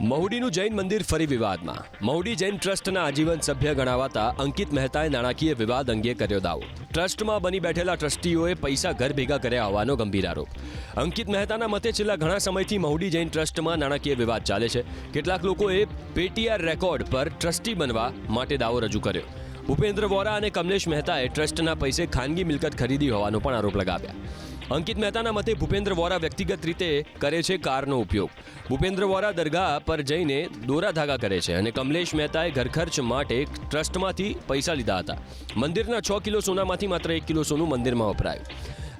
મહુડીનું જૈન મંદિર ફરી વિવાદમાં. મહુડી જૈન ટ્રસ્ટના આજીવન સભ્ય ગણાવાતા અંકિત મહેતાએ નાણાકીય વિવાદ અંગે કર્યો દાવો. ટ્રસ્ટમાં બની બેઠેલા ટ્રસ્ટીઓએ પૈસા ઘર ભેગા કર્યા હોવાનો ગંભીર આરોપ. અંકિત મહેતાના મતે છેલ્લા ઘણા સમયથી મહુડી જૈન ટ્રસ્ટમાં નાણાકીય વિવાદ ચાલે છે. કેટલાક લોકોએ પેટીઆર રેકોર્ડ પર ટ્રસ્ટી બનવા માટે દાવો રજૂ કર્યો. ભૂપેન્દ્ર વોરા અને કમલેશ મહેતાએ ટ્રસ્ટના પૈસે ખાનગી મિલકત ખરીદી હોવાનો પણ આરોપ લગાવ્યા. અંકિત મહેતાના મતે ભૂપેન્દ્ર વોરા વ્યક્તિગત રીતે કરે છે કારનો ઉપયોગ. ભૂપેન્દ્ર વોરા દરગાહ પર જઈને દોરા ધાગા કરે છે અને કમલેશ મહેતાએ ઘર ખર્ચ માટે ટ્રસ્ટમાંથી પૈસા લીધા હતા. મંદિરના 6 કિલો સોનામાંથી માત્ર 1 કિલો સોનું મંદિરમાં વપરાયું.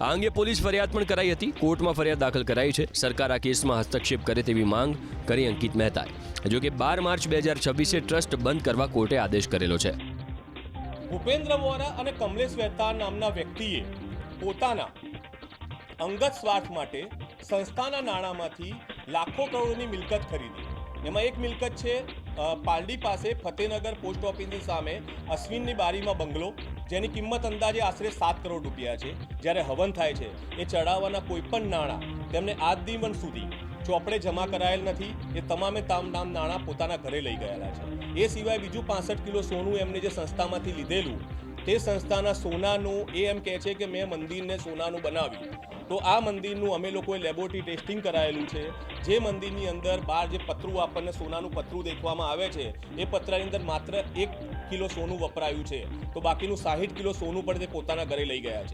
આ અંગે પોલીસ ફરિયાદ પણ કરાઈ હતી. કોર્ટમાં ફરિયાદ દાખલ કરાઈ છે. સરકાર આ કેસમાં હસ્તક્ષેપ કરે તેવી માંગ કરી અંકિત મહેતાએ. જોકે 12 માર્ચ 2026 ટ્રસ્ટ બંધ કરવા કોર્ટે આદેશ કરેલો છે. ભૂપેન્દ્ર વોરા અને કમલેશ મહેતા નામના વ્યક્તિએ પોતાના અંગત સ્વાર્થ માટે સંસ્થાના નાણાંમાંથી લાખો કરોડની મિલકત ખરીદી. એમાં એક મિલકત છે પાલડી પાસે ફતેનગર પોસ્ટ ઓફિસની સામે અશ્વિનની બારીમાં બંગલો, જેની કિંમત અંદાજે આશરે 7 કરોડ રૂપિયા છે. જ્યારે હવન થાય છે એ ચડાવવાના કોઈ પણ નાણાં તેમને આજ દિવસ સુધી ચોપડે જમા કરાયેલ નથી. એ તમામે નાણાં પોતાના ઘરે લઈ ગયેલા છે. એ સિવાય બીજું 65 કિલો સોનું એમને જે સંસ્થામાંથી લીધેલું, તે સંસ્થાના સોનાનું એ એમ કહે છે કે મેં મંદિરને સોનાનું બનાવ્યું. તો આ મંદિરનું અમે લોકોએ લેબોરેટરી ટેસ્ટિંગ કરાયેલું છે. જે મંદિરની અંદર બહાર જે પતરું આપણને સોનાનું પતરું દેખવામાં આવે છે, એ પતરાની અંદર માત્ર 1 કિલો સોનું વપરાયું છે. તો બાકીનું 60 કિલો સોનું પણ તે પોતાના ઘરે લઈ ગયા છે.